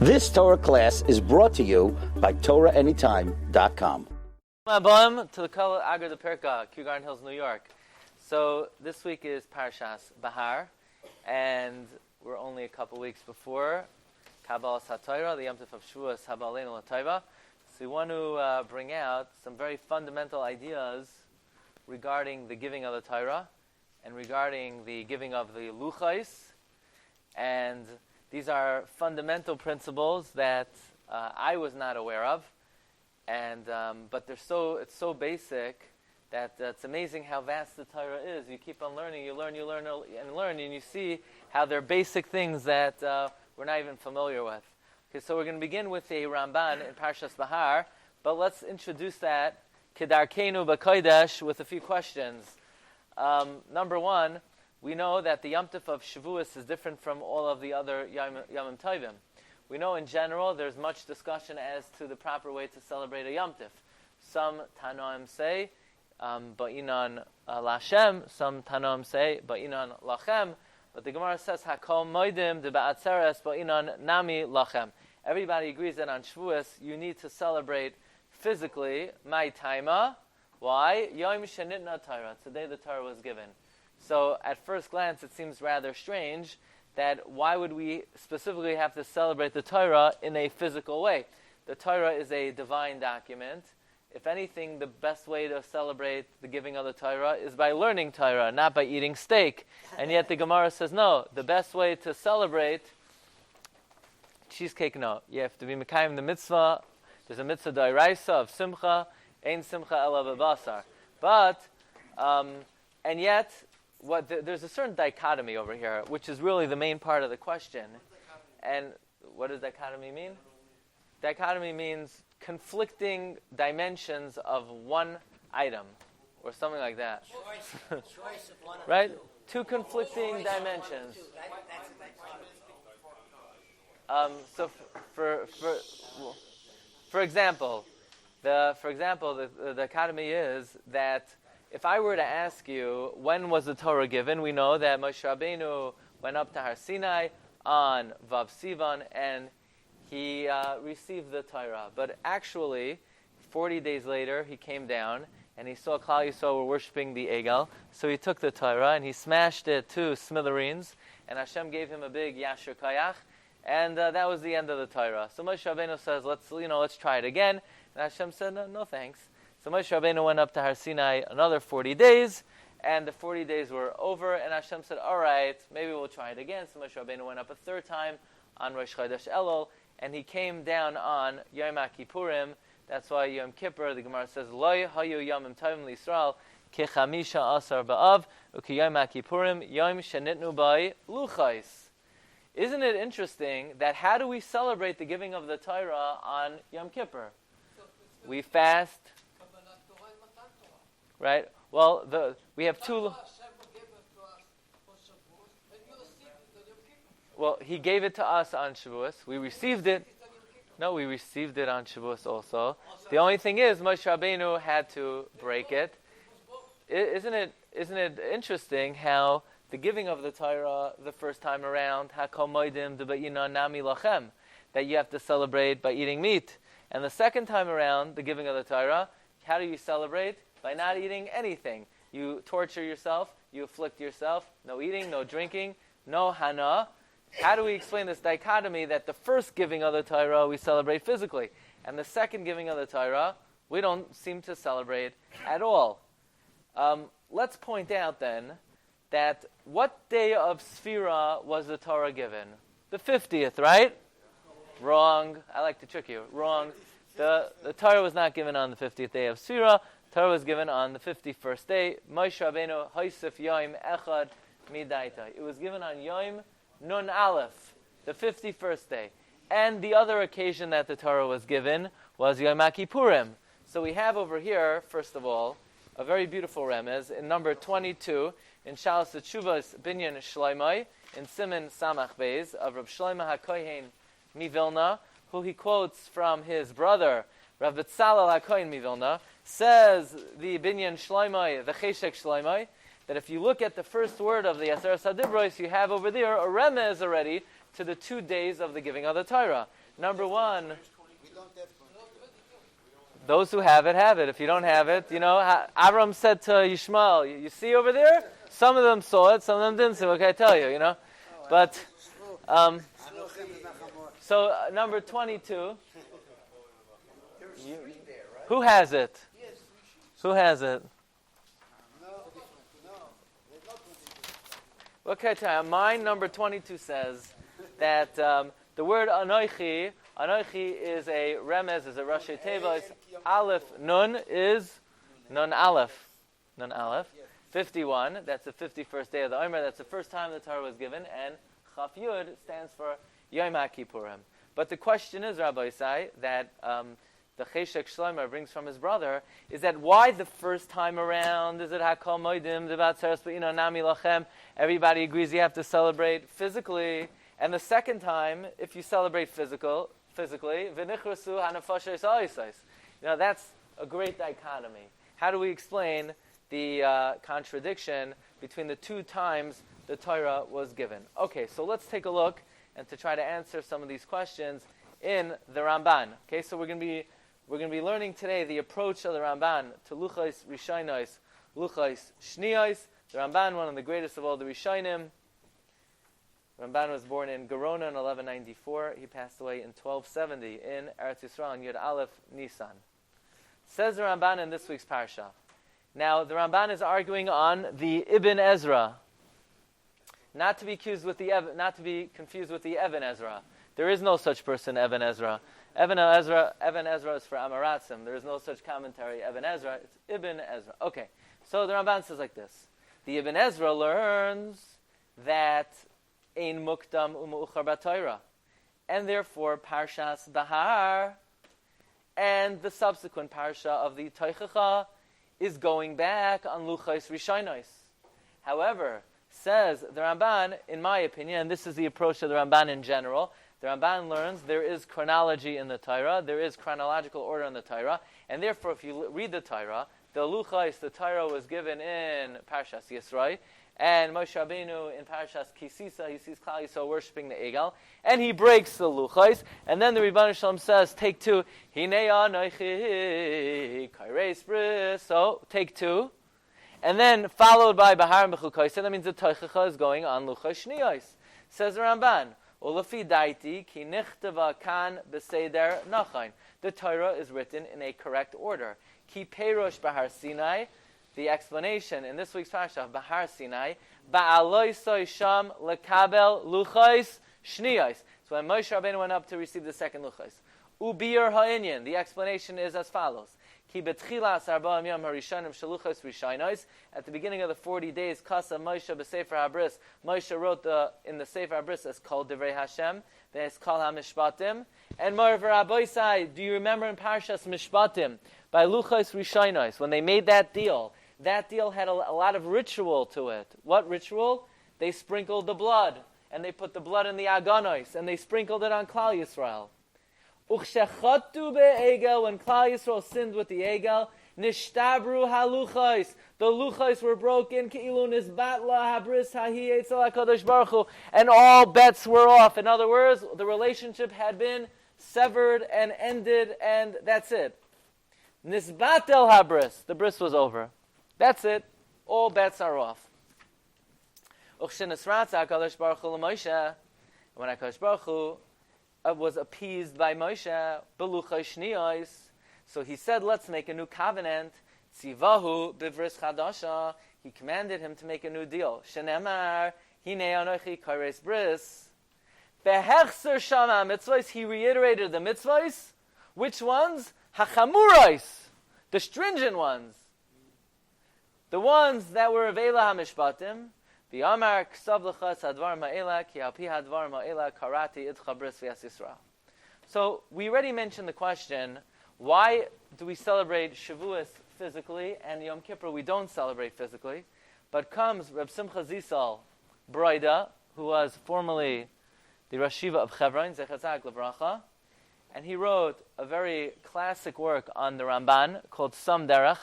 This Torah class is brought to you by TorahAnytime.com. To the Kol Agar de Perka, Kew Garden Hills, New York. So this week is Parshas Bahar, and we're only a couple weeks before Kabbalas HaTorah, the Yom Tov of Shavuos, Haba Aleinu L'Tova. So we want to bring out some very fundamental ideas regarding the giving of the Torah and regarding the giving of the Luchos. And these are fundamental principles that I was not aware of, and but it's so basic that it's amazing how vast the Torah is. You keep on learning, you learn, and you see how they're basic things that we're not even familiar with. Okay, so we're going to begin with a Ramban in Parshas Bahar, but let's introduce that Kedarkenu B'Kodesh with a few questions. Number one, we know that the Yom Tov of Shavuos is different from all of the other Yomim Tovim. We know in general there's much discussion as to the proper way to celebrate a Yom Tov. Some Tanoim say, Ba'inan Lashem, some Tanoim say, Ba'inan Lachem, but the Gemara says, Hakol Moedim de Ba'atzeres Ba'inan Nami Lachem. Everybody agrees that on Shavuos you need to celebrate physically, Mai Taima. Why? Yom Shenitna Torah. It's the day the Torah was given. So at first glance it seems rather strange that why would we specifically have to celebrate the Torah in a physical way? The Torah is a divine document. If anything, the best way to celebrate the giving of the Torah is by learning Torah, not by eating steak. And yet the Gemara says, no, the best way to celebrate cheesecake, no. You have to be Mekayim the mitzvah. There's a mitzvah d'oraisa of simcha, ein simcha ela b'basar. But, and yet, there's a certain dichotomy over here, which is really the main part of the question. And what does dichotomy mean? Dichotomy means conflicting dimensions of one item, or something like that. Choice of one of right? Two conflicting dimensions. So, for example, the dichotomy is that if I were to ask you, when was the Torah given? We know that Moshe Rabbeinu went up to Har Sinai on Vav Sivan and he received the Torah. But actually, 40 days later, he came down and he saw Klal Yisrael were worshiping the Egel. So he took the Torah and he smashed it to smithereens. And Hashem gave him a big Yashir Kayach. And that was the end of the Torah. So Moshe Rabbeinu says, let's try it again. And Hashem said, no thanks. So Moshe Rabbeinu went up to Har Sinai another 40 days, and the 40 days were over, and Hashem said, all right, maybe we'll try it again. So Moshe Rabbeinu went up a third time on Rosh Chodesh Elul, and he came down on Yom Kippurim. That's why Yom Kippur, the Gemara says, Lo hayu yomim tovim liYisrael kechamisha asar ba'av uki Yom Kippurim yom shenitnu bai luchos. Isn't it interesting that how do we celebrate the giving of the Torah on Yom Kippur? We fast. Right? Well, we have two. Well, he gave it to us on Shavuos. We received it. No, we received it on Shavuos also. The only thing is, Moshe Rabbeinu had to break it. Isn't it interesting how the giving of the Torah the first time around, Hakol Moedim De'Ba'inan Nami Lachem, that you have to celebrate by eating meat, and the second time around, the giving of the Torah, how do you celebrate? By not eating anything. You torture yourself, you afflict yourself, no eating, no drinking, no hana. How do we explain this dichotomy that the first giving of the Torah we celebrate physically, and the second giving of the Torah we don't seem to celebrate at all? Let's point out then that what day of Sfira was the Torah given? The 50th, right? Wrong. I like to trick you. Wrong. The Torah was not given on the 50th day of Sfira. Torah was given on the 51st day. Moshe Rabbeinu Hoysef Yom Echad Midaita. It was given on Yom Nun Aleph, the 51st day. And the other occasion that the Torah was given was Yom Kippurim. So we have over here, first of all, a very beautiful remez in number 22 in Shalos Teshuvos Binyan Shloimeh in Siman Samach Beis of Reb Shlomo HaKohen Mivilna, who he quotes from his brother Rav Betzalel HaKohen Mivilna. Says the Binyan Shloimeh, the Cheshek Shloimeh, that if you look at the first word of the Aseret Sadibros, you have over there a remez already to the 2 days of the giving of the Torah. Number one, those who have it, have it. If you don't have it, Avram said to Yishmael, you see over there? Some of them saw it, some of them didn't see it. What can I tell you, But, so number 22. Who has it? Who has it? What can I tell you? Mine, number 22, says that the word Anoichi is a remez, is a Rashi Teva. Aleph Nun is Nun Aleph. 51, that's the 51st day of the Omer. That's the first time the Torah was given. And Chaf Yud stands for Yom HaKippurim. But the question is, Rabbi Isai, that the Cheshek Shlomo brings from his brother, is that why the first time around is it Hakol Moedim, Devat Seres Be'ino Nami Lachem? Everybody agrees you have to celebrate physically. And the second time, if you celebrate physically, V'nichrasu Hanafoshes Oisais. That's a great dichotomy. How do we explain the contradiction between the 2 times the Torah was given? Okay, so let's take a look and to try to answer some of these questions in the Ramban. Okay, so we're going to be learning today the approach of the Ramban to Luchos Rishonos, Luchos Shniyos. The Ramban, one of the greatest of all the Rishonim. Ramban was born in Gerona in 1194. He passed away in 1270 in Eretz Yisrael in Yud Aleph Nisan. Says the Ramban in this week's Parsha. Now, the Ramban is arguing on the Ibn Ezra, not to be confused with the Evan Ezra. There is no such person, Evan Ezra. Evan Ezra is for Amaratzim. There is no such commentary, Evan Ezra. It's Ibn Ezra. Okay, so the Ramban says like this. The Ibn Ezra learns that Ein Mukdam U'Meuchar B'Torah, and therefore Parshas Bahar and the subsequent Parsha of the Toichacha is going back on Luchos Rishonos. However, says the Ramban, in my opinion, and this is the approach of the Ramban in general, the Ramban learns there is chronology in the Torah, there is chronological order in the Torah, and therefore if you read the Torah, the Luchos, the Torah was given in Parshas Yisro, and Moshe Rabbeinu in Parshas Kisisa, he sees Klal Yisrael worshiping the Egel, and he breaks the Luchos, and then the Rebbeinu Shalom says, take 2, Hinei Anoichi Kaireis Bris, so take 2, and then followed by Bahar and Bechukos, and that means the Toichacha is going on Luchos Shniyos. Says the Ramban, Ulafi Daiti Ki Nichtava Kan Beseder Nachain. The Torah is written in a correct order. Ki Perosh Bahar Sinai. The explanation in this week's Parsha of Bahar Sinai, Ba'aloisoi Sham Lekabel Luchos Shniyos. So when Moshe Rabbeinu went up to receive the second Luchos. Ubir Ha'inyan. The explanation is as follows. Ki betchilas arba'am yom harishonim shaluchos rishonos. At the beginning of the 40 days, Kasa Moshe b'Sefer HaBris. Moshe wrote in the Sefer HaBris as Kol Divrei Hashem, as Kol HaMishpatim. And Moreover, Rabbeisai, do you remember in Parshas Mishpatim, by Luchos Rishonos, when they made that deal had a lot of ritual to it. What ritual? They sprinkled the blood, and they put the blood in the agonos, and they sprinkled it on Klal Yisrael. Uchshechatu be'egel, when Klal Yisrael sinned with the egel, nishtabru haluchos, the luchos were broken, keilu nisbatla habris hahi etzel HaKadosh Baruch Hu, and all bets were off. In other words, the relationship had been severed and ended, and that's it. Nisbatel habris, the bris was over. That's it. All bets are off. Uchshenisratza HaKadosh Baruch Hu l'Moshe, when HaKadosh Baruch Hu was appeased by Moshe, beluchos shniyos, so he said, let's make a new covenant. Tzivahu bivris chadasha. He commanded him to make a new deal. Shenemar hinei anochi kares bris. Behechser shama mitzvos. He reiterated the mitzvos. Which ones? Hachamuros, the stringent ones. The ones that were Avela HaMishpatim, the Amar Ksav L'chas Hadvar Ma'ela Ki Alpi Hadvar Ma'ela Karati Idcha Bris V'Yas Yisrael. So we already mentioned the question, why do we celebrate Shavuos physically and Yom Kippur we don't celebrate physically? But comes Reb Simcha Zisal Broida, who was formerly the Rosh Yeshiva of Chevron, Zecher Tzaddik Livracha, and he wrote a very classic work on the Ramban called Sam Derech,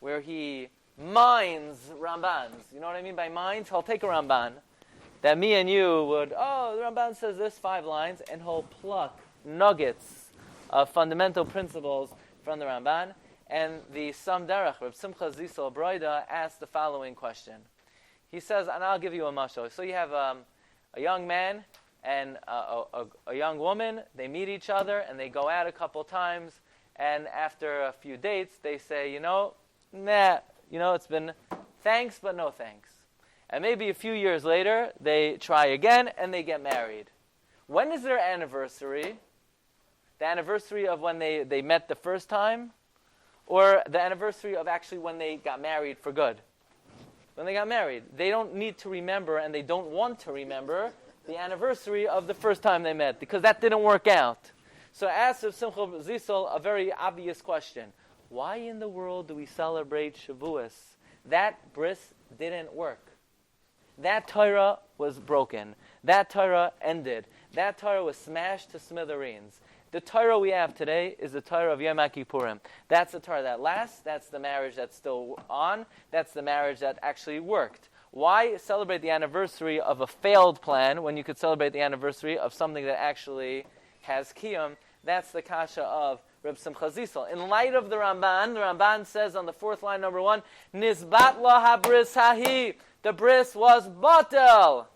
where he mines Rambans. You know what I mean by mines? He'll take a Ramban, that me and you would, the Ramban says this 5 lines, and he'll pluck nuggets of fundamental principles from the Ramban. And the Sam Derech, Reb Simcha Zisel Broida, asked the following question. He says, and I'll give you a mashal. So you have a young man and a young woman. They meet each other and they go out a couple times. And after a few dates, they say, it's been thanks, but no thanks. And maybe a few years later, they try again and they get married. When is their anniversary? The anniversary of when they met the first time? Or the anniversary of actually when they got married for good? When they got married. They don't need to remember, and they don't want to remember, the anniversary of the first time they met, because that didn't work out. So ask Reb Simcha Zisel a very obvious question. Why in the world do we celebrate Shavuos? That bris didn't work. That Torah was broken. That Torah ended. That Torah was smashed to smithereens. The Torah we have today is the Torah of Yom Kippurim. That's the Torah that lasts. That's the marriage that's still on. That's the marriage that actually worked. Why celebrate the anniversary of a failed plan when you could celebrate the anniversary of something that actually has kiyum? That's the kasha of Reb Simcha Zisel. In light of the Ramban says on the 4th line, number 1, Nizbat la habris hahi. The bris was batel.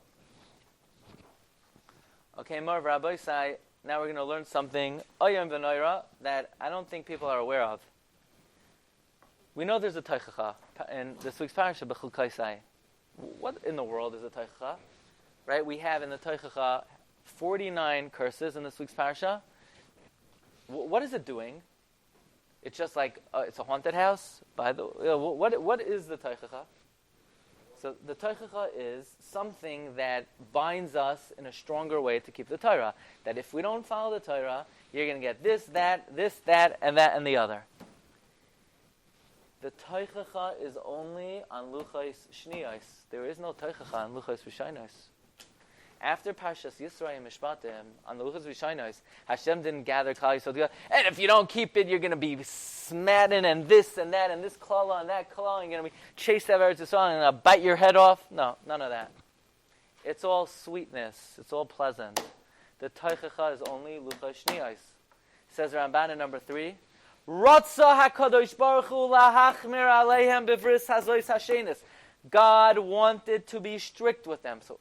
Okay, Marv Rabbi Sai. Now we're going to learn something Oyam V'Noira that I don't think people are aware of. We know there's a Teichacha in this week's Parsha, B'chul Kaisai. What in the world is a Teichacha? Right? We have in the Teichacha 49 curses in this week's Parsha. What is it doing? It's just like, it's a haunted house? What is the Teichacha? So the Teichacha is something that binds us in a stronger way to keep the Torah. That if we don't follow the Torah, you're going to get this, that, and that, and the other. The Teichacha is only on Luchos Shniyos. There is no Teichacha on Luchos Rishaynos. After Parshas Yisrael and Mishpatim, on the Luchos Rishaynos, Hashem didn't gather Klal Yisrael together. And if you don't keep it, you're going to be smadden and this and that and this klala and that klala, and you're going to be chased out of Eretz Yisrael and I'll bite your head off. No, none of that. It's all sweetness. It's all pleasant. The Teichacha is only Luchos Shniyos. Says Ramban in number 3, Ratza HaKadosh Baruch Hu lahachmir aleihem bevris hazois hashenis. God wanted to be strict with them. So,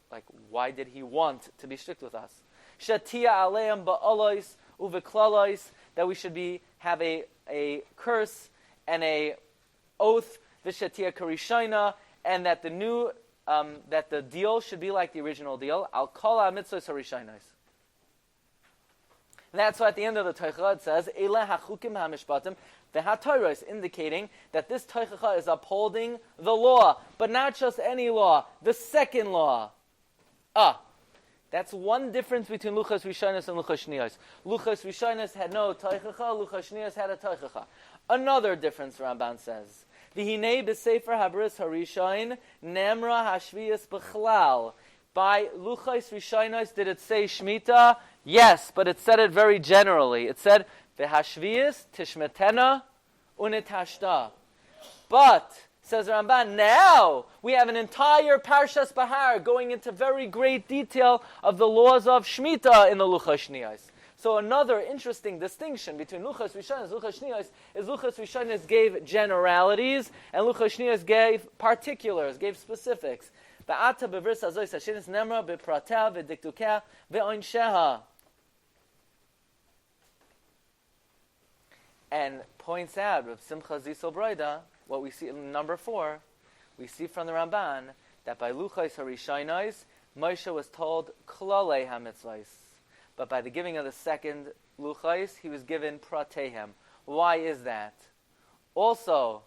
why did He want to be strict with us? Shatia aleim ba'olois uveklalois, that we should have a curse and a oath, v'shatia karishayna, and that that the deal should be like the original deal. Al kol ha'mitzvos harishaynos. That's why at the end of the Teichacha it says, Eileh hachukim ha'mishpatim v'ha'toros, indicating that this Teichacha is upholding the law, but not just any law, the second law. That's one difference between Luchos Rishonos and Luchos Shniyos. Luchos Rishonos had no Teichacha, Luchos Shniyos had a Teichacha. Another difference, Ramban says, V'hinei b'sefer habris harishayin nemra hashviyas b'chlal. By Luchos Rishonos, did it say Shemitah? Yes, but it said it very generally. It said, V'hashviyas tishmetena unetashta. But, says Ramban, now we have an entire Parshas Bahar going into very great detail of the laws of Shemitah in the Luchos Shniyos. So another interesting distinction between Luchos Rishonos and Luchos Shniyos is Luchos Rishonos gave generalities and Luchos Shniyos gave particulars, gave specifics. Ba'ata bevris hazois hashenis nemra bepratea v'diktukea ve'oinsheha. And points out with Simcha Zisel Broida, what we see in number 4, we see from the Ramban that by Luchos Harishaynos, Moshe was told Klalei HaMitzvos. But by the giving of the second Luchos, he was given Pratehem. Why is that? Also,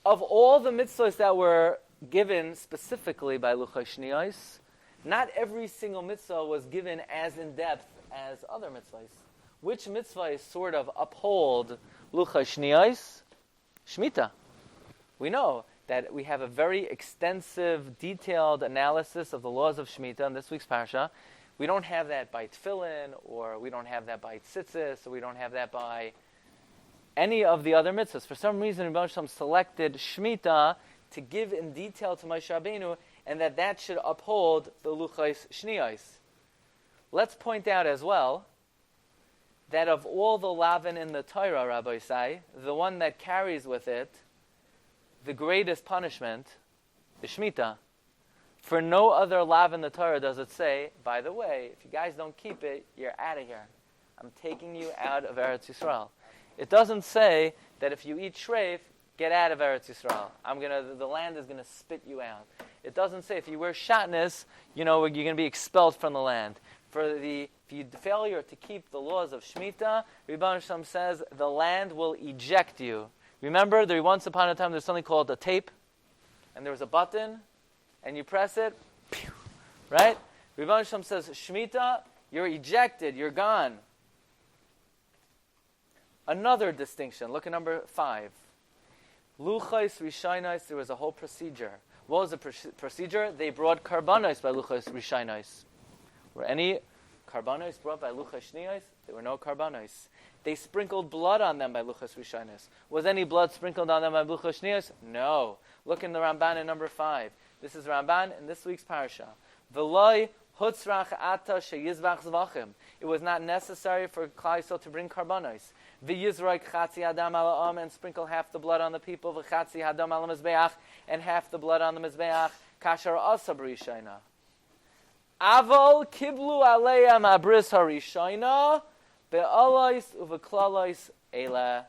of all the mitzvahs that were given specifically by Luchos Shniyos, not every single mitzvah was given as in depth as other mitzvahs. Which mitzvahs sort of uphold Luchos Shniyos? Shemitah. We know that we have a very extensive, detailed analysis of the laws of Shemitah in this week's Parsha. We don't have that by Tefillin, or we don't have that by Tzitzis, or we don't have that by any of the other mitzvahs. For some reason, Rebbe Shalom selected Shemitah to give in detail to Moshe Rabbeinu and that should uphold the Luchos Shniyos. Let's point out as well that of all the lavin in the Torah, Rabbi Say, the one that carries with it the greatest punishment is Shemitah. For no other lav in the Torah does it say, by the way, if you guys don't keep it, you're out of here. I'm taking you out of Eretz Yisrael. It doesn't say that if you eat shreif, get out of Eretz Yisrael. The land is going to spit you out. It doesn't say if you wear shatnez, you're going to be expelled from the land. If you failure to keep the laws of Shemitah, Rebbeinu Shalom says the land will eject you. Remember, once upon a time there's something called a tape, and there was a button, and you press it, pew, right? Rebbeinu Shalom says, Shemitah, you're ejected, you're gone. Another distinction, look at number 5. Luchos Rishainos, there was a whole procedure. What was the procedure? They brought karbanos by Luchos Rishainos. Were any karbanos brought by Luchos Shniyos? There were no karbanos. They sprinkled blood on them by Luchos Rishainos. Was any blood sprinkled on them by Luchos Shniyos? No. Look in the Ramban in number 5. This is Ramban in this week's Parsha. V'loi hutzrach ata sheyizvach zvachim. It was not necessary for Klal Yisrael to bring karbanos. V'yizroik chatzi adam ala and sprinkle half the blood on the people. V'chatzi adam ala mizbeach, and half the blood on the mizbeach. Kasher asa b'rishayna. Avol kiblu aleya mabris harishayna be'alois uveklalois ela.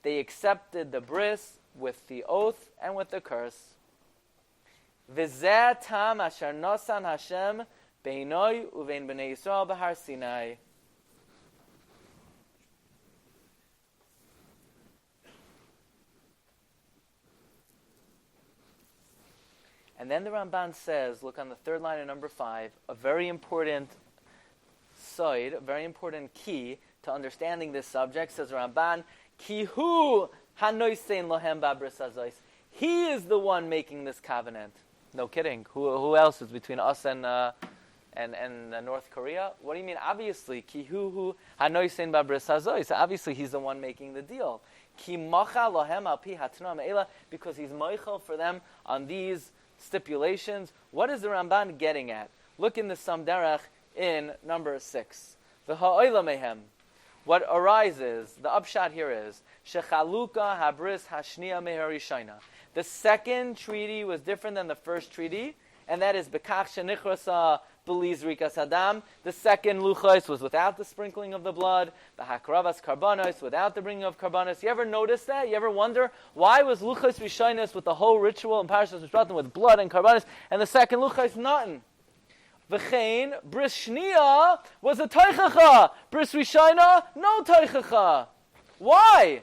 They accepted the bris with the oath and with the curse. V'zeh tam asher nosan Hashem beinoi uvein b'nei Yisrael b'har Sinai. And then the Ramban says, look on the third line of number 5, a very important side, a very important key to understanding this subject, says Ramban, Ki hu hanoisein lohem babris hazois. He is the one making this covenant. No kidding. Who else is between us and North Korea? What do you mean? Obviously, Ki hu hanoisein babris hazois. Obviously, he's the one making the deal. Ki macha lohem al pi hatna me'ela, because he's moichel for them on these stipulations. What is the Ramban getting at? Look in the Samderach in number 6. V'ha'oila mehem. What arises, the upshot here is, shechaluka habris hashniya meharishayna. The second treaty was different than the first treaty, and that is bekach shenichrasa beliz rikas hadam. The second luchos was without the sprinkling of the blood. B'hakravas karbanos, without the bringing of karbanos. You ever notice that? You ever wonder why was luchos rishaynos with the whole ritual in Parshas Mishpatim with blood and karbanos, and the second luchos nothing? V'chein bris shniya was a teichacha. Bris rishayna no teichacha. Why?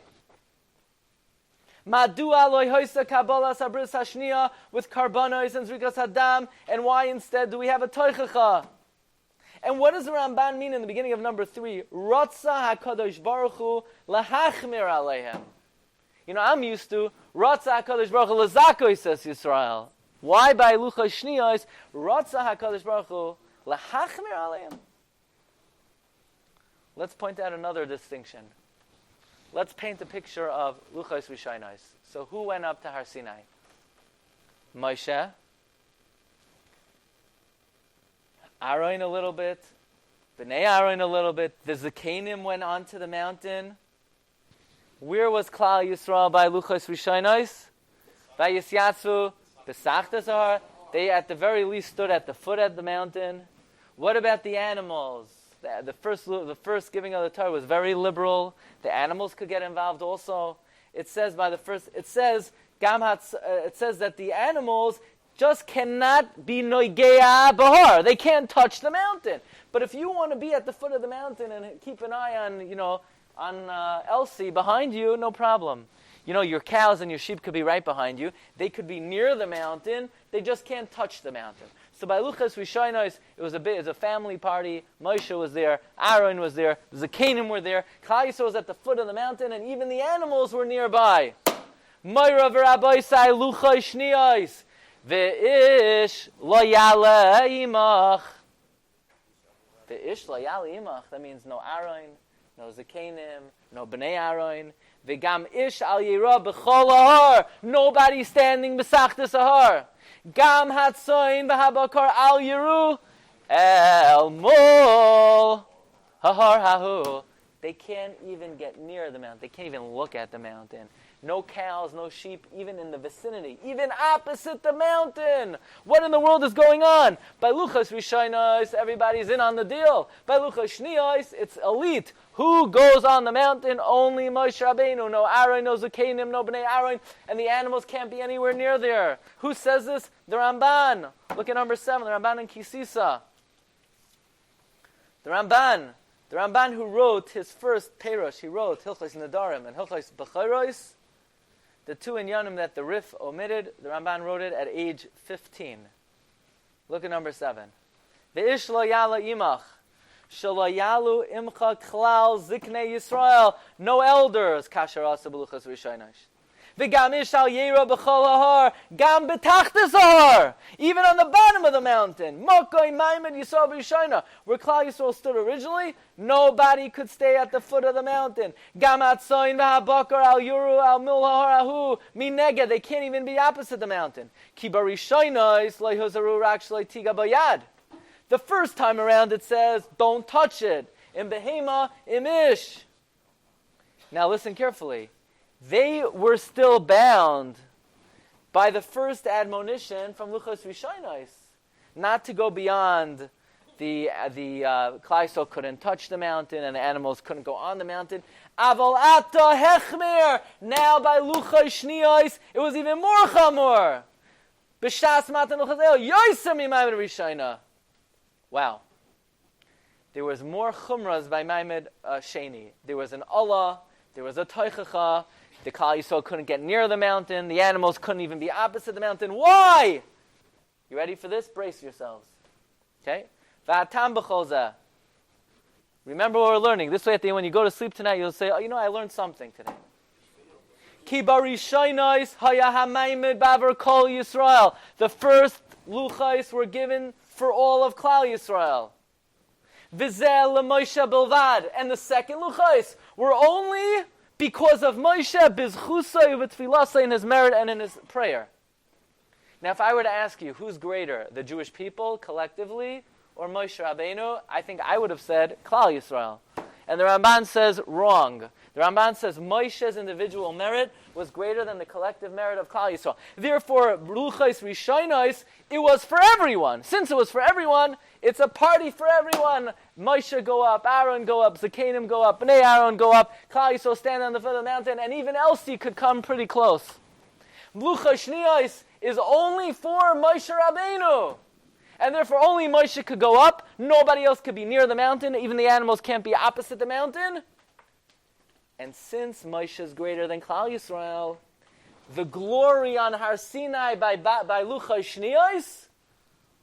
Madua loy hoisa kabbalas abris hashniya with karbanos and zrikas hadam, and why instead do we have a toichacha? And what does the Ramban mean in the beginning of number 3? Ratza hakadosh baruch hu lahachmir aleihem. I'm used to Ratza hakadosh baruch hu lazakoy, says Yisrael. Why by luchos shniyos Ratza hakadosh baruch hu lahachmir aleihem? Let's point out another distinction. Let's paint a picture of Luchos Rishainos. So who went up to Har Sinai? Moshe, Aaron a little bit, Bnei Aaron a little bit. The Zakanim went onto the mountain. Where was Klal Yisrael by Luchos Rishainos? By Yisyatzu, Besach. They at the very least stood at the foot of the mountain. What about the animals? The first giving of the Torah was very liberal. The animals could get involved also. It says that the animals just cannot be noigea bahar. They can't touch the mountain. But if you want to be at the foot of the mountain and keep an eye on Elsie behind you, no problem. Your cows and your sheep could be right behind you. They could be near the mountain. They just can't touch the mountain. So by Luchos Rishainos, it was a family party. Moshe was there, Aaron was there, the Zakanim were there. Klal Yisrael was at the foot of the mountain, and even the animals were nearby. Moira v'Rabbi Sai Luchos Shniyos ve'ish lo yale imach. Ve'ish lo yale imach. That means no Aaron, no Zakenim, no Bnei Aaron. V'gam ish al yira b'chol ahar. Nobody standing b'sachtas ahar. Gam hatzoin v'habakar al yiru el mol hahar hahu. They can't even get near the mountain. They can't even look at the mountain. No cows, no sheep, even in the vicinity, even opposite the mountain. What in the world is going on? By Luchos Rishonos, everybody's in on the deal. By Luchos Shnios, it's elite. Who goes on the mountain? Only Moshe Rabbeinu. No Aaron, no Zakenim, no Bnei Aaron, and the animals can't be anywhere near there. Who says this? The Ramban. Look at number 7, the Ramban in Kisisa. The Ramban who wrote his first Perush, he wrote Hilchos Nadarim and Hilchos B'chayros, the two inyanim that the Rif omitted. The Ramban wrote it at age 15. Look at number 7. Ve'ish lo yala imach, shelo yalu imcha klal ziknei Yisrael, no elders, kasher asa b'luchos rishonos. V'gam ish al yera b'chol ahar, gam b'tachtas ahar, even on the bottom of the mountain. Mokoi maimed Yisrael b'rishono, where Klal Yisrael stood originally, nobody could stay at the foot of the mountain. Gam atzoin v'habakar al yuru al mil ahar ahu, minega, they can't even be opposite the mountain. Ki barishonos lo yhozaru rak shlo tiga bayad. The first time around it says, don't touch it. In behema, imish. Now listen carefully. They were still bound by the first admonition from Luchos Rishonos, not to go beyond the Klal Yisrael couldn't touch the mountain and the animals couldn't go on the mountain. Aval ata hechmer. Now by Luchos Shnios, it was even more chamor. B'shas matan Luchos yoisem imaymed Rishona. Wow. There was more chumras by Maimed Sheni. There was an Allah, there was a Teichacha. The Klal Yisrael couldn't get near the mountain. The animals couldn't even be opposite the mountain. Why? You ready for this? Brace yourselves. Okay? V'atam b'cholzeh. Remember what we're learning. This way at the end, when you go to sleep tonight, you'll say, oh, you know, I learned something today. Ki barishonos haya hamaymed baver kol Yisrael. The first luchos were given for all of Klal Yisrael. V'zeh l'Moshe bilvad. And the second luchos were only because of Moshe, bizchusay v'tfilasay, in his merit and in his prayer. Now, if I were to ask you, who's greater, the Jewish people collectively or Moshe Rabbeinu, I think I would have said Klal Yisrael. And the Ramban says wrong. The Ramban says Moshe's individual merit was greater than the collective merit of Klal Yisrael. Therefore, Luchos Rishonos, it was for everyone. Since it was for everyone, it's a party for everyone. Moshe go up, Aaron go up, Zakenim go up, Bnei Aaron go up, Klal Yisrael stand on the foot of the mountain, and even Elsie could come pretty close. Luchos Shnios is only for Moshe Rabbeinu. And therefore only Moshe could go up, nobody else could be near the mountain, even the animals can't be opposite the mountain. And since Moshe is greater than Klal Yisrael, the glory on Har Sinai by Luchos Shnios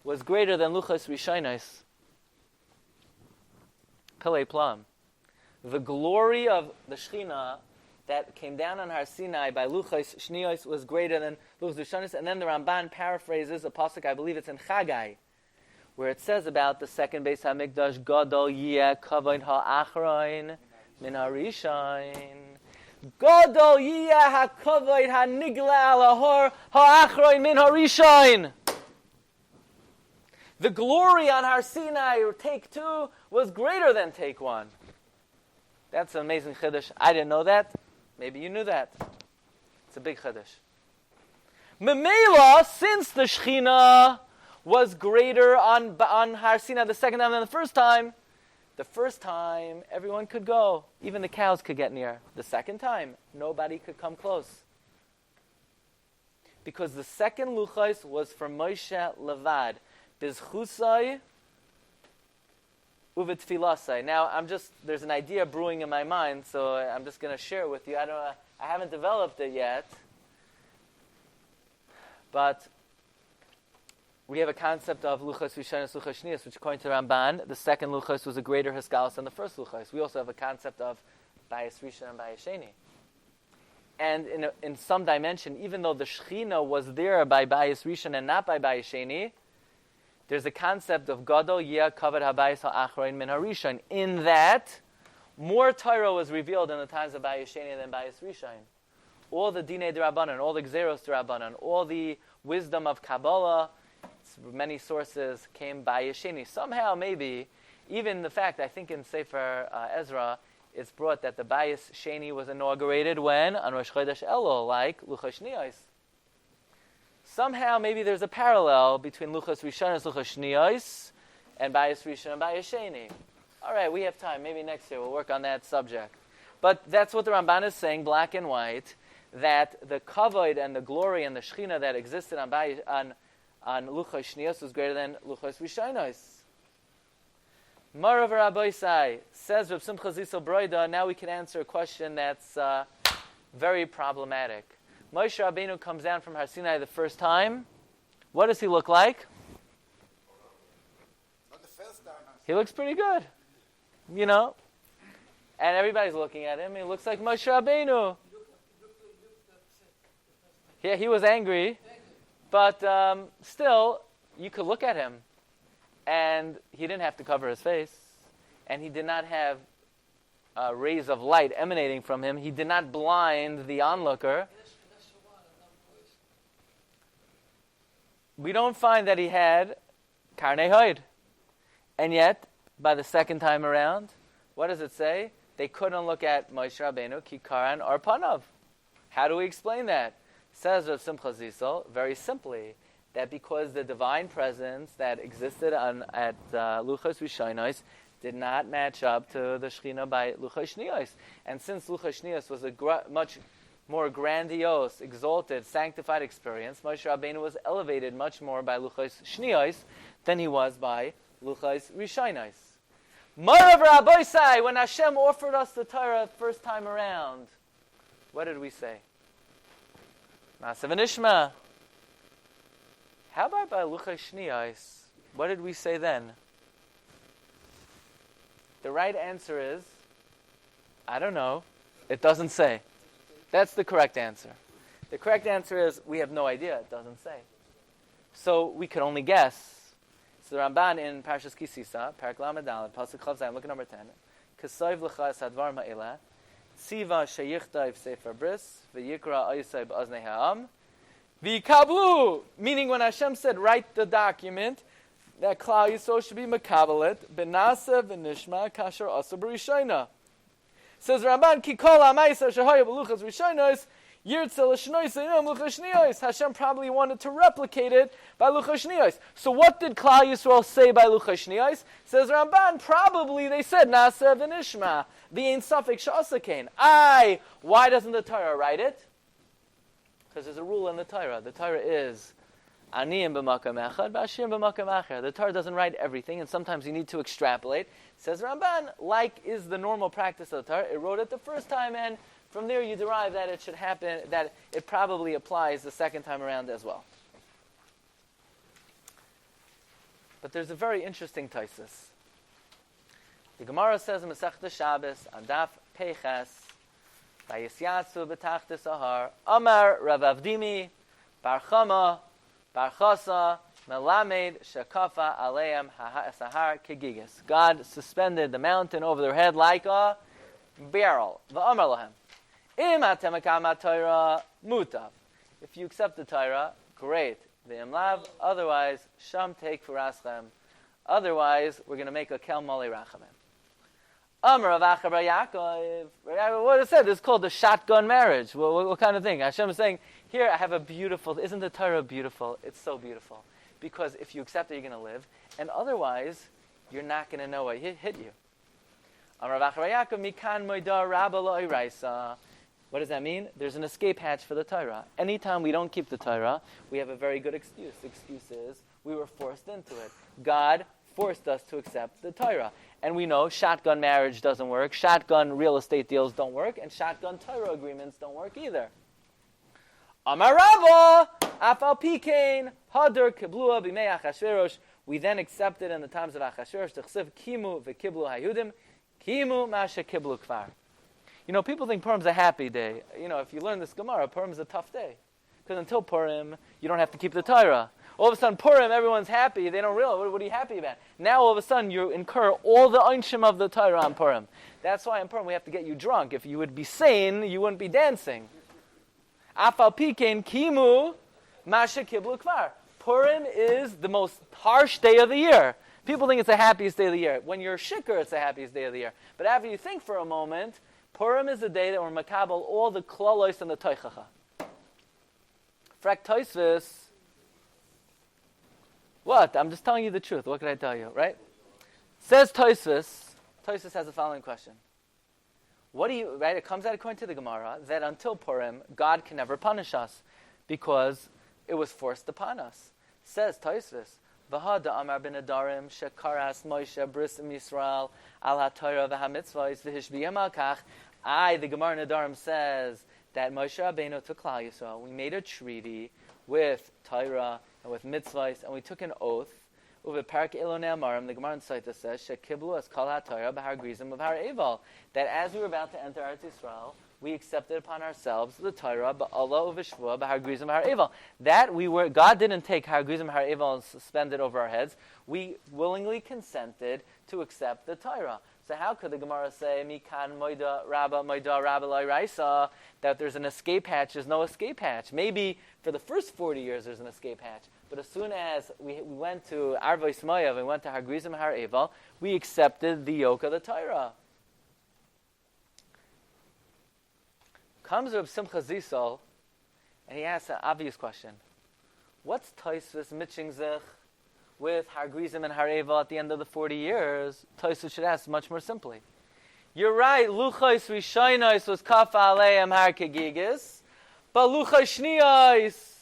was greater than Luchos Rishonos. Pelei Plum. The glory of the Shechina that came down on Har Sinai by Luchos Shnios was greater than Luchos Rishonos. And then the Ramban paraphrases a pasuk, I believe it's in Chagai, where it says about the second Beis HaMikdash, Gadol yeh kavod ha'achroin min harishain. Gadol yeh ha'kavod ha'nigla al ha'hor ha'achroin min harishain. The glory on Har Sinai, or take 2, was greater than take 1. That's an amazing chiddush. I didn't know that. Maybe you knew that. It's a big chiddush. Memela, since the Shechina was greater on Har Sinai the second time than the first time everyone could go. Even the cows could get near. The second time, nobody could come close. Because the second Luchos was for Moshe Levad. Bizchusai uvitfilasai. Now, there's an idea brewing in my mind, so I'm just going to share it with you. I haven't developed it yet, but we have a concept of Luchos Rishonos, Luchos Shnios, which according to Ramban, the second Luchos was a greater Haskalos than the first Luchos. We also have a concept of Bayis Rishon and Bayis Sheni. And in some dimension, even though the Shechina was there by Bayis Rishon and not by Bayis Sheni, there's a concept of Gadol Yeh Kavod HaBayis HaAchroin Min HaRishon, in that More Torah was revealed in the times of Bayis Sheni than Bayis Rishon. All the Dinei D'Rabbanan, all the Gzeros D'Rabbanan, all the wisdom of Kabbalah, many sources came Bayis Sheni. Somehow, maybe, even the fact, I think in Sefer Ezra, it's brought that the Bayis Sheni was inaugurated when? On Rosh Chodesh Elul, like Luchos Shniyos. Somehow, maybe there's a parallel between Luchos Rishon and Luchos Shniyos and Bayis Rishon and Bayis Sheni. All right, we have time. Maybe next year we'll work on that subject. But that's what the Ramban is saying, black and white, that the kavod and the glory and the shechina that existed on Luchos Shniyos was greater than Luchos Rishonos. Marav Rabbeisai says Reb Simcha Zisel Broida. Now we can answer a question that's very problematic. Moshe Rabbeinu comes down from Har Sinai the first time. What does he look like? Not the first time. He looks pretty good, you know. And everybody's looking at him. He looks like Moshe Rabbeinu. Yeah, he was angry, but still, you could look at him, and he didn't have to cover his face, and he did not have rays of light emanating from him. He did not blind the onlooker. We don't find that he had karnei hoid. And yet, by the second time around, what does it say? They couldn't look at Moshe Rabbeinu, ki karan or panav. How do we explain that? Says Rav Simcha Zisel, very simply, that because the divine presence that existed at Luchos Rishonos did not match up to the Shechina by Luchos Shniyos. And since Luchos Shniyos was a much more grandiose, exalted, sanctified experience, Moshe Rabbeinu was elevated much more by Luchos Shniyos than he was by Luchos Rishonos. Marav Rabbeisai, when Hashem offered us the Torah the first time around, what did we say? Masav Nishma. How about by Luchos Shniyos? What did we say then? The right answer is, I don't know. It doesn't say. That's the correct answer. The correct answer is, we have no idea. It doesn't say. So we could only guess. So the Ramban in Parshas Kisisa, Parak Lamed Daled, Pasuk Chav Zayin, look at number 10. Kesayv l'cha es hadvar ma'ila, tziva sheyichtayv sefer bris, v'yikra ayisay b'aznei ha'am, v'yikablu, meaning when Hashem said, write the document, that Klal Yisrael should be makabelet, benasa v'nishma kasher asa b'rishayna. Says Ramban, ki kol ha'maysa shehoya b'luchos rishonos, yirtze l'shnois einam luchos shniyos. Hashem probably wanted to replicate it by luchos shniyos. So what did Klal Yisrael say by luchos shniyos? Says Ramban, probably they said, nasa v'nishma, the ein safek she'asa kain. Why doesn't the Torah write it? Because there's a rule in the Torah. The Torah is, aniyim b'makam echad, b'ashirim b'makam acher. The Torah doesn't write everything, and sometimes you need to extrapolate. Says Ramban, like is the normal practice of the Torah, it wrote it the first time, and from there you derive that it should happen, that it probably applies the second time around as well. But there's a very interesting taisus. The Gemara says in Masechta Shabbos, Adaf Peiches, Vayisyatsu b'tachtis ahar, Amar Rav Avdimi, Bar Chama, Bar Chasa, Melamed Shakafa Aleim Sahar Kegigas. God suspended the mountain over their head like a barrel. V'amar lahem, Im atem akamat Torah mutav. If you accept the Torah, great. V'im lav, otherwise, sham take furaschem. Otherwise, we're going to make a kel mali rachamim. Amar Rav Acha bar Yaakov. What is said? This is called the shotgun marriage. What kind of thing? Hashem is saying, here I have a beautiful, isn't the Torah beautiful? It's so beautiful. Because if you accept it, you're going to live. And otherwise, you're not going to know what hit you. Amar Rav Acha bar Yaakov, mikan moida rabba lo iraisa. What does that mean? There's an escape hatch for the Torah. Anytime we don't keep the Torah, we have a very good excuse. The excuse is, we were forced into it. God forced us to accept the Torah. And we know shotgun marriage doesn't work, shotgun real estate deals don't work, and shotgun Torah agreements don't work either. Amar Rava, afal pikein, hadar kiblua b'mei Achashverosh. We then accepted in the times of Achashverosh, t'chsev kimu v'kiblu hayudim, kimu masha kiblu kvar. You know, people think Purim's a happy day. You know, if you learn this Gemara, Purim's a tough day. Because until Purim, you don't have to keep the Torah. All of a sudden, Purim, everyone's happy. They don't realize, what are you happy about? Now, all of a sudden, you incur all the einshim of the Torah on Purim. That's why on Purim we have to get you drunk. If you would be sane, you wouldn't be dancing. Afal pikein kimu masha kiblu kvar. Purim is the most harsh day of the year. People think it's the happiest day of the year. When you're shikr, it's the happiest day of the year. But after you think for a moment, Purim is the day that we're makabel all the klolos and the toichacha. Frak Tosfos. What? I'm just telling you the truth. What can I tell you, right? Says Tosfos. Tosfos has the following question. What do you, right? It comes out according to the Gemara that until Purim, God can never punish us because it was forced upon us. Says Tosfos, V'hada amar ben adarim shekaras Moshe brisim Yisrael al ha-Torah v'ha-mitzvahs v'hishbiyam al-kach. The Gemara in Adarim says that Moshe Rabbeinu took Klal Yisrael. We made a treaty with Torah and with mitzvahs, and we took an oath. Uve parak elonei amarim, the Gemara in Saita says shekiblu as kol ha-Torah b'har grizim b'har eval. That as we were about to enter Eretz Yisrael, we accepted upon ourselves the Torah, ba'Allah uv'shvua, b'har grizim b'har eval. That God didn't take har grizim b'har eval and suspend it over our heads. We willingly consented to accept the Torah. So how could the Gemara say, Mikan moida rabba loy raisa, that there's an escape hatch? There's no escape hatch. Maybe for the first 40 years there's an escape hatch. But as soon as we went to Arvois Moav, we went to har grizim b'har eval, we accepted the yoke of the Torah. Comes Reb Simcha Zisol, and he asks an obvious question. What's Tosfos mitching zich with har grizim and har eval at the end of the 40 years? Tosfos should ask much more simply. You're right, Luchos Rishonos was kafa aleim har kegigis, but Luchos Shniyos,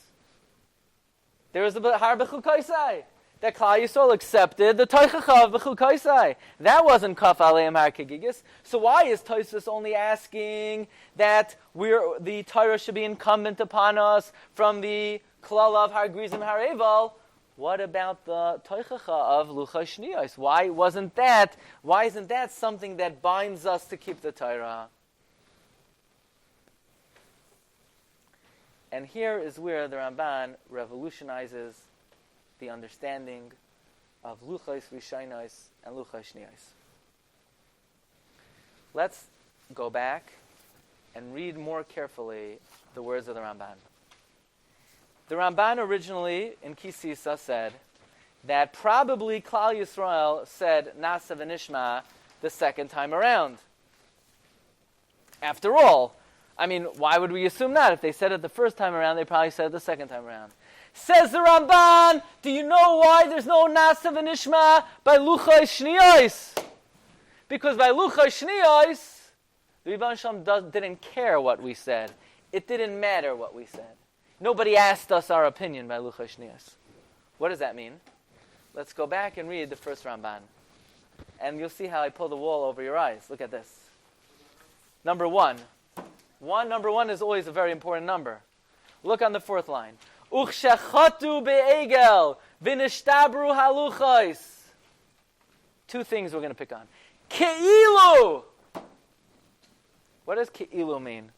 there was a har b'chukaisai. That Klal Yisrael accepted the Toichacha of b'chukaisai. That wasn't kafa aleim har kegigis. So why is Tosfos only asking that the Torah should be incumbent upon us from the klal of har grizim har eval? What about the Toichacha of Luchos Shniyos? Why isn't that something that binds us to keep the Torah? And here is where the Ramban revolutionizes the understanding of Luchos Rishonos and Luchos Shniyos. Let's go back and read more carefully the words of the Ramban. The Ramban originally in Kisisa said that probably Klal Yisrael said Nasa v'nishma the second time around. After all, why would we assume that? If they said it the first time around, they probably said it the second time around. Says the Ramban, do you know why there's no Nasa v'nishma by Luchos Shniyos? Because by Luchos Shniyos, the Rebbeinu Shalom didn't care what we said. It didn't matter what we said. Nobody asked us our opinion by Luchos Shniyos. What does that mean? Let's go back and read the first Ramban. And you'll see how I pull the wool over your eyes. Look at this. Number one. Number one is always a very important number. Look on the fourth line. Uchshechatu be'egel v'nishtabru haluchos. Two things we're going to pick on. Ke'ilu. What does ke'ilu mean?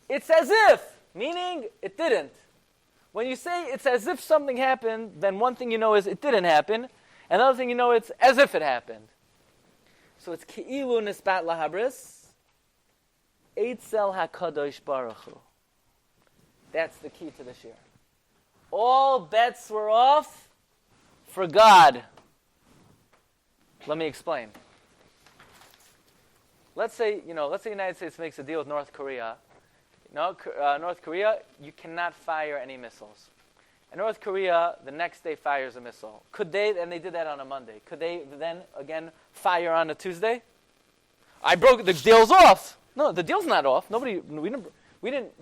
It's as if, meaning it didn't. When you say it's as if something happened, then one thing you know is it didn't happen. Another thing you know it's as if it happened. So it's ke'ilu nisbat lahabris. Eitzel HaKadosh Baruch Hu. That's the key to the Shiur. All bets were off for God. Let me explain. Let's say the United States makes a deal with North Korea. North Korea, you cannot fire any missiles. And North Korea, the next day fires a missile. Could they, and they did that on a Monday, could they then again fire on a Tuesday? The deal's off. No, the deal's not off. We didn't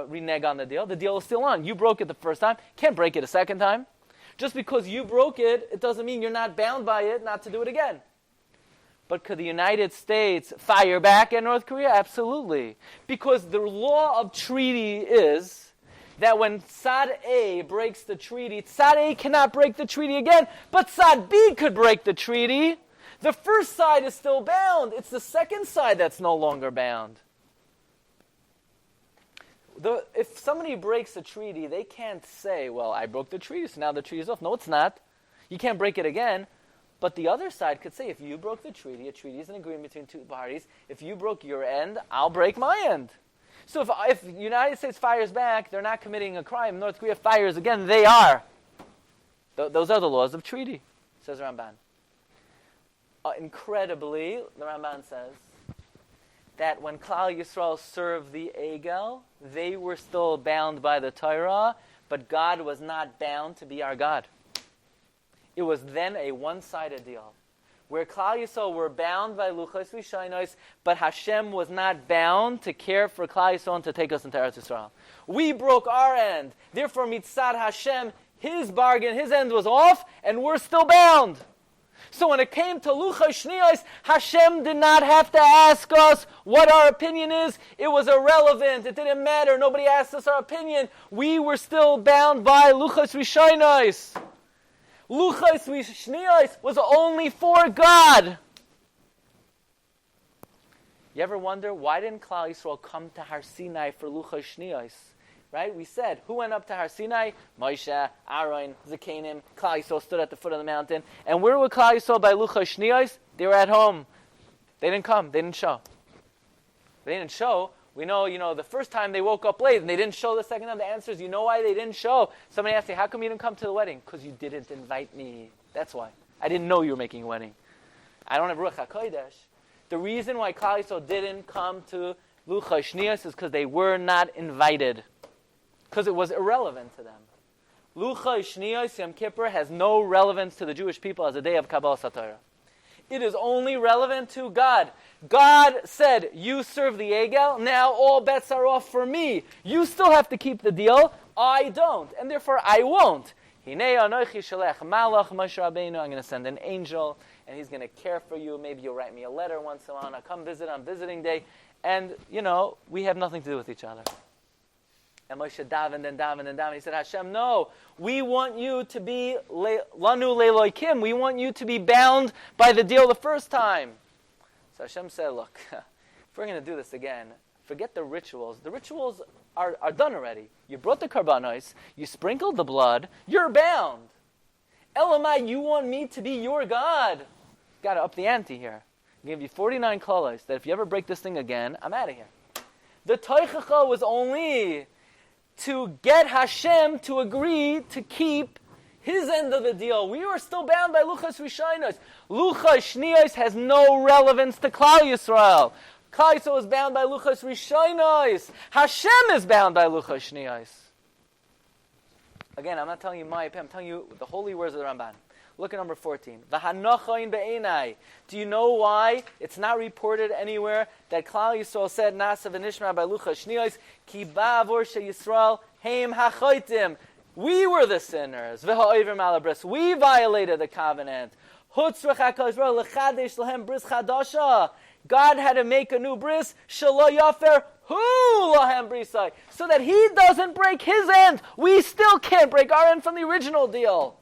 renege on the deal. The deal is still on. You broke it the first time. Can't break it a second time. Just because you broke it, it doesn't mean you're not bound by it not to do it again. But could the United States fire back at North Korea? Absolutely. Because the law of treaty is that when Tzad A breaks the treaty, Tzad A cannot break the treaty again, but Tzad B could break the treaty. The first side is still bound. It's the second side that's no longer bound. if somebody breaks a treaty, they can't say, well, I broke the treaty, so now the treaty is off. No, it's not. You can't break it again. But the other side could say, if you broke the treaty, a treaty is an agreement between two parties. If you broke your end, I'll break my end. So if the United States fires back, they're not committing a crime. North Korea fires again, they are. Those are the laws of treaty, says Ramban. Incredibly, the Ramban says that when Klal Yisrael served the Egel, they were still bound by the Torah, but God was not bound to be our God. It was then a one-sided deal, where Klal Yisrael were bound by Luchos Rishainos, but Hashem was not bound to care for Klal Yisrael and to take us into Eretz Yisrael. We broke our end. Therefore, mitzad Hashem, his bargain, his end was off, and we're still bound. So when it came to Luchos Shniyos, Hashem did not have to ask us what our opinion is. It was irrelevant. It didn't matter. Nobody asked us our opinion. We were still bound by Luchos Rishainos. Luchos Shniyos was only for God. You ever wonder, why didn't Klal Yisrael come to Har Sinai for Luchos Shniyos? Right? We said, who went up to Har Sinai? Moshe, Aaron, Zakanim. Klal Yisrael stood at the foot of the mountain. And where were Klal Yisrael by Luchos Shniyos? They were at home. They didn't come. They didn't show. They didn't show. We know, the first time they woke up late and they didn't show the second time. The answer is, you know why they didn't show? Somebody asked me, how come you didn't come to the wedding? Because you didn't invite me. That's why. I didn't know you were making a wedding. I don't have Ruach HaKodesh. The reason why Klal Yisrael didn't come to Luchos Shniyos is because they were not invited. Because it was irrelevant to them. Luchos Shniyos Yom Kippur has no relevance to the Jewish people as a day of Kabbalas HaTorah. It is only relevant to God. God said, you serve the Egel, now all bets are off for me. You still have to keep the deal. I don't, and therefore I won't. I'm going to send an angel, and he's going to care for you. Maybe you'll write me a letter once in a while. I'll come visit on visiting day. And, we have nothing to do with each other. And Moshe davened and davened and davened. He said, Hashem, no, we want you to be lanu leloikim. We want you to be bound by the deal the first time. So Hashem said, look, if we're going to do this again, forget the rituals. The rituals are done already. You brought the karbanos, you sprinkled the blood, you're bound. Elamai, you want me to be your God. Got to up the ante here. I give you 49 klalos that if you ever break this thing again, I'm out of here. The toichacha was only to get Hashem to agree to keep his end of the deal. We were still bound by Luchos Rishainos. Luchos Shniyos has no relevance to Klal Yisrael. Klal Yisrael is bound by Luchos Rishainos. Hashem is bound by Luchos Shniyos. Again, I'm not telling you my opinion. I'm telling you the holy words of the Ramban. Look at number 14. V'hanochain be'enai. Do you know why it's not reported anywhere that Klal Yisrael said Nasa v'nishma by Luchos Shniyos Ki ba'avor she'Yisrael heim hachoitim. We were the sinners. V'ha'oivim alabris. We violated the covenant. Hutzrach HaKadosh Baruch Hu lechadesh lahem bris chadasha. God had to make a new bris. Shelo yafer hu lahem brisai. So that he doesn't break his end. We still can't break our end from the original deal.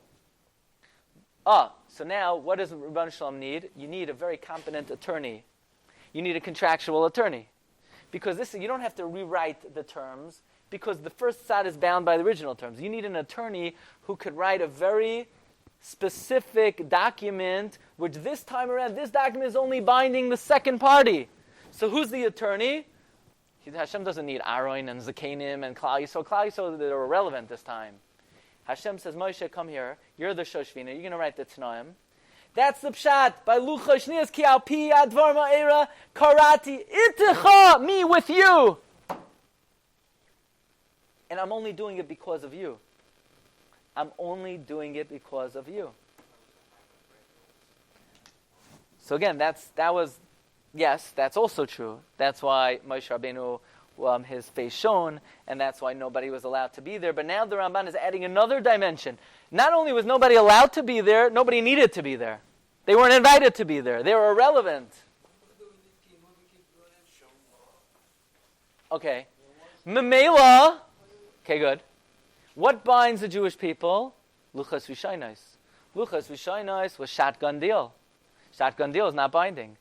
So now, what does Rabban Shalom need? You need a very competent attorney. You need a contractual attorney. Because you don't have to rewrite the terms, because the first side is bound by the original terms. You need an attorney who could write a very specific document, which this time around, this document is only binding the second party. So who's the attorney? Hashem doesn't need Aaron and Zakanim and Klal Yisrael. Klal Yisrael, they're irrelevant this time. Hashem says, Moshe, come here. You're the Shoshvina. You're going to write the Tanaim. That's the pshat. By Luchos Shniyos ki al pi advar ma'era karati itecha, me with you. And I'm only doing it because of you. I'm only doing it because of you. So again, that's also true. That's why Moshe Rabbeinu his face shone, and that's why nobody was allowed to be there. But now the Ramban is adding another dimension. Not only was nobody allowed to be there, nobody needed to be there. They weren't invited to be there. They were irrelevant. Okay. Memela. Okay, good. What binds the Jewish people? Luchos Rishainos. Luchos Rishainos was shotgun deal. Shotgun deal is not binding.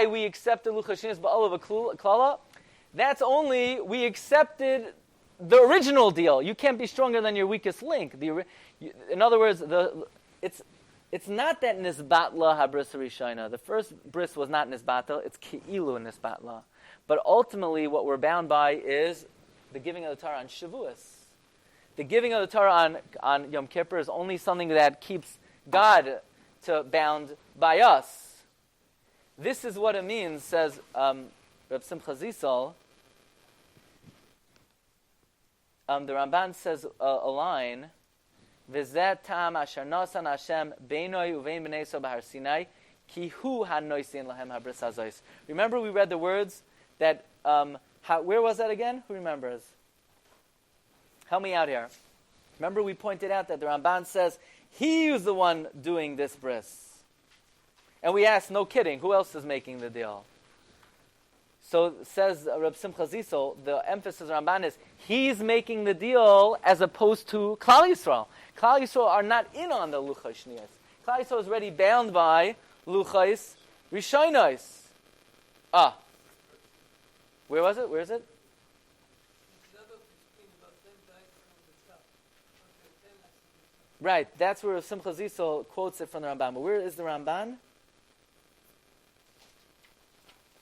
We accept the Luchos Rishainos ba'olav klala. That's only, we accepted the original deal. You can't be stronger than your weakest link. In other words, it's not that nisbatla habris harishayna. The first bris was not nisbatla, it's ki'ilu nisbatla. But ultimately, what we're bound by is the giving of the Torah on Shavuos. The giving of the Torah on Yom Kippur is only something that keeps God bound by us. This is what it means, says Reb Simcha Zisal. The Ramban says a line, V'zeh tam asher nasan Hashem beinoi uvein b'nei so b'har Sinai ki hu hanoisin lahem habris hazois. Remember we read the words that, where was that again? Who remembers? Help me out here. Remember we pointed out that the Ramban says he was the one doing this bris. And we asked, no kidding, who else is making the deal? So says Reb Simcha Zisel, the emphasis of Ramban is he's making the deal as opposed to Klal Yisrael. Klal Yisrael are not in on the Luchos Shniyos. Klal Yisrael is already bound by Luchos Rishonos. Where was it? Where is it? Right, that's where Simcha Zisel quotes it from the Ramban. But where is the Ramban?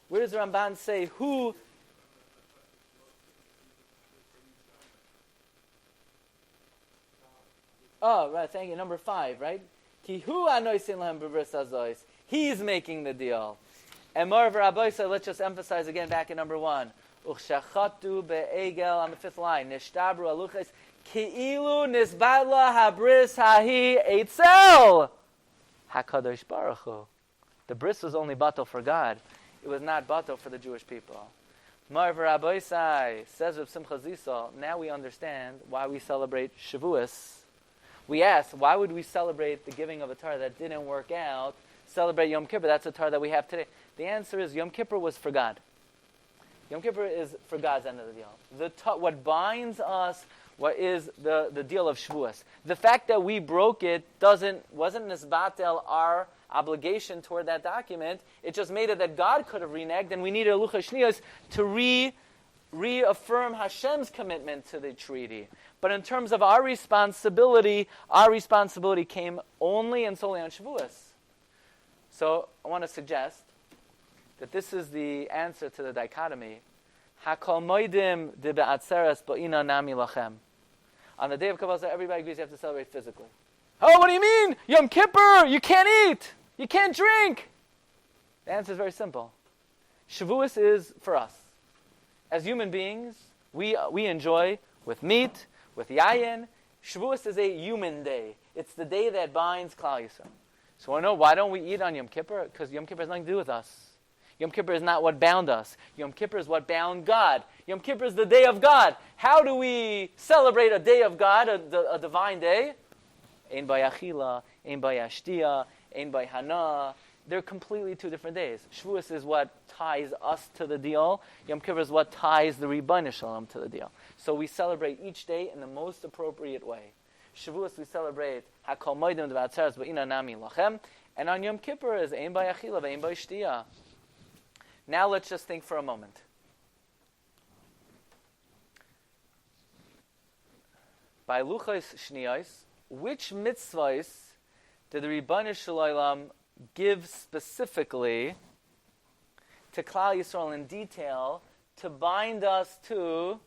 Where does the Ramban say who? Oh, right, thank you. Number 5, right? Ki hu anoisin lahem b'bris hazois. He's making the deal. And moreover, Rabbi, let's just emphasize again back in number 1. Uchshachatu be'egel on the 5th line. Nishtabru aluches ki'ilu nisbatla habris hahi eitzel hakadosh baruch hu. The bris was only batal for God. It was not batal for the Jewish people. Moreover, Rabbi says Reb Simcha Zisal, now we understand why we celebrate Shavuos. We ask, why would we celebrate the giving of a Torah that didn't work out? Celebrate Yom Kippur, that's a Torah that we have today. The answer is Yom Kippur was for God. Yom Kippur is for God's end of the deal. What binds us, what is the deal of Shavuos. The fact that we broke it wasn't nisbatel our obligation toward that document. It just made it that God could have reneged, and we needed a Luchos Shniyos to reaffirm Hashem's commitment to the treaty. But in terms of our responsibility came only and solely on Shavuos. So I want to suggest that this is the answer to the dichotomy. Hakol moedim de be'atzeres bo'ina nami lachem. On the day of Kabbalah, everybody agrees you have to celebrate physically. Oh, what do you mean? Yom Kippur, you can't eat. You can't drink. The answer is very simple. Shavuos is for us. As human beings, we enjoy with meat, with yayin. Shavuos is a human day. It's the day that binds Klal Yisrael. So I know, why don't we eat on Yom Kippur? Because Yom Kippur has nothing to do with us. Yom Kippur is not what bound us. Yom Kippur is what bound God. Yom Kippur is the day of God. How do we celebrate a day of God, a divine day? Ein bayachila, ein bayashtia, ein bayhana. They're completely two different days. Shavuos is what ties us to the deal. Yom Kippur is what ties the Ribono Shel Olam to the deal. So we celebrate each day in the most appropriate way. Shavuos we celebrate Hakol Moedim Devatzeres Ba'ina Nami Lachem, and on Yom Kippur is Ein Bayachila Ve'Ein Bayishtia. Now let's just think for a moment. By Luchos Shniyos, which mitzvahs did the Ribono Shel Olam give specifically to Klal Yisrael in detail to bind us to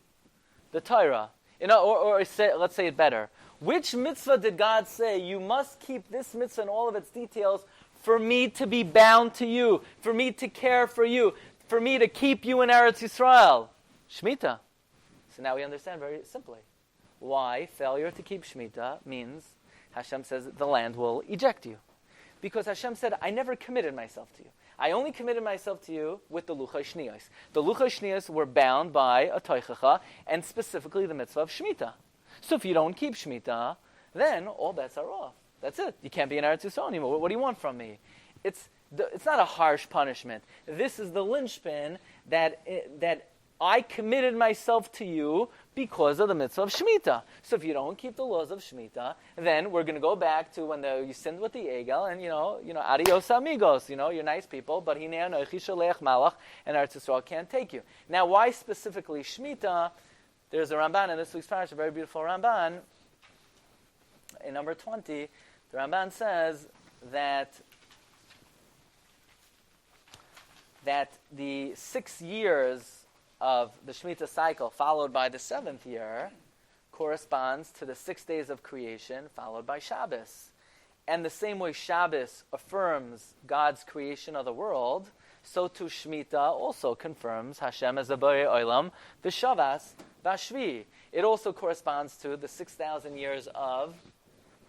the Torah? Let's say it better. Which mitzvah did God say, you must keep this mitzvah and all of its details for me to be bound to you, for me to care for you, for me to keep you in Eretz Yisrael? Shemitah. So now we understand very simply why failure to keep Shemitah means Hashem says the land will eject you. Because Hashem said, I never committed myself to you. I only committed myself to you with the Luchos Shniyos. The Luchos Shniyos were bound by a Toichacha, and specifically the mitzvah of Shemitah. So if you don't keep Shemitah, then all bets are off. That's it. You can't be in Eretz Yisrael anymore. What do you want from me? It's not a harsh punishment. This is the linchpin that I committed myself to you because of the mitzvah of Shemitah. So if you don't keep the laws of Shemitah, then we're going to go back to when you sinned with the Egel, and adios amigos, you're nice people, but hinei anochi sholech malach, and Eretz Yisrael can't take you. Now, why specifically Shemitah? There's a Ramban in this week's Parsha, a very beautiful Ramban. In number 20, the Ramban says that the 6 years of the Shemitah cycle, followed by the 7th year, corresponds to the 6 days of creation, followed by Shabbos. And the same way Shabbos affirms God's creation of the world, so too Shemitah also confirms Hashem as a Borei Olam, the Shavas Bashvi. It also corresponds to the 6,000 years of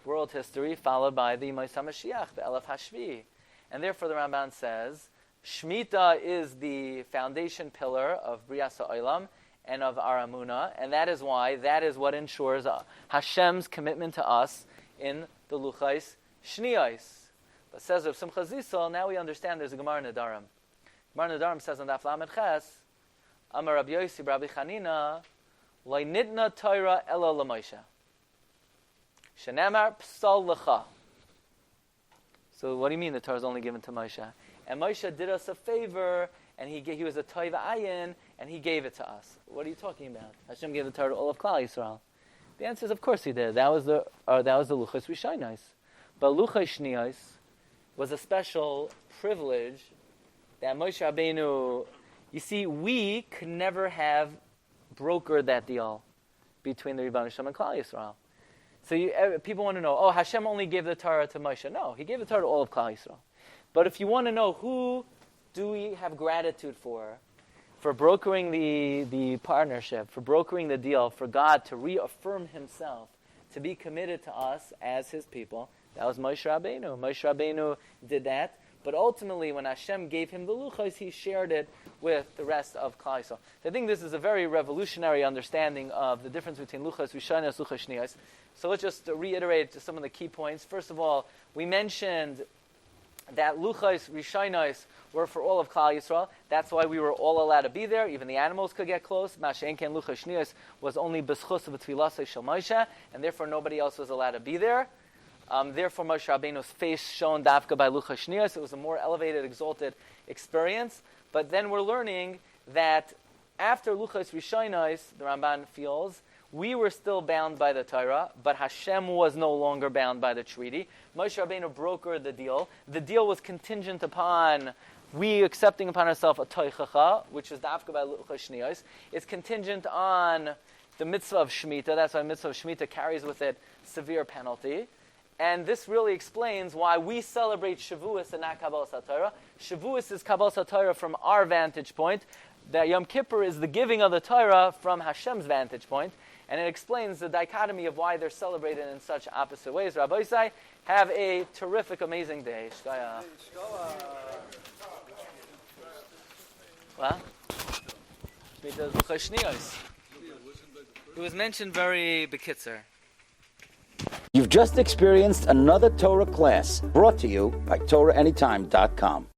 world history, followed by the Moshe HaMashiach, the Elef Hashvi. And therefore the Ramban says, Shemitah is the foundation pillar of Brias HaOlam and of our Amunah, and that is what ensures Hashem's commitment to us in the Luchos Shniyos. But says Rav Simcha Zissel, now we understand there's a Gemara in Nedarim. Gemara in Nedarim says on Daf Lamed Ches, Amar Rabbi Yossi Rabbi Chanina, Lo nitna Torah ela l'Moshe. Shenemar psal lecha. So what do you mean the Torah is only given to Moshe? And Moshe did us a favor, and he was a toiva ayin, and he gave it to us. What are you talking about? Hashem gave the Torah to all of Klal Yisrael. The answer is, of course He did. That was the Luchos Rishonos. But Luchos Shniyos was a special privilege that Moshe Rabbeinu. You see, we could never have brokered that deal between the Rebbeinu Shem and Klal Yisrael. So people want to know, Hashem only gave the Torah to Moshe. No, He gave the Torah to all of Klal Yisrael. But if you want to know who do we have gratitude for brokering the partnership, for brokering the deal, for God to reaffirm Himself, to be committed to us as His people, that was Moshe Rabbeinu. Moshe Rabbeinu did that, but ultimately when Hashem gave him the Luchos, He shared it with the rest of Klal Yisrael. So I think this is a very revolutionary understanding of the difference between Luchos Rishonos, Luchos Shniyos. So let's just reiterate some of the key points. First of all, we mentioned that Luchos Rishonos were for all of Klal Yisrael. That's why we were all allowed to be there. Even the animals could get close. Mashen Ken Luchos Shniyos was only b'schus of tfilasei shel Moshe, and therefore nobody else was allowed to be there. Therefore Moshe Rabbeinu's face shone dafka by Luchos Shniyos. It was a more elevated, exalted experience. But then we're learning that after Luchos Rishonos, the Ramban feels, we were still bound by the Torah, but Hashem was no longer bound by the treaty. Moshe Rabbeinu brokered the deal. The deal was contingent upon we accepting upon ourselves a toichacha, which is dafka by Luchos Shniyos. It's contingent on the mitzvah of Shemitah. That's why mitzvah of Shemitah carries with it severe penalty. And this really explains why we celebrate Shavuos and not Kabbalas HaTorah. Shavuos is Kabbalas HaTorah from our vantage point. That Yom Kippur is the giving of the Torah from Hashem's vantage point. And it explains the dichotomy of why they're celebrated in such opposite ways. Rabbi Isai, have a terrific, amazing day. Shkaya. What? It was mentioned very bekitzer. You've just experienced another Torah class brought to you by TorahAnytime.com.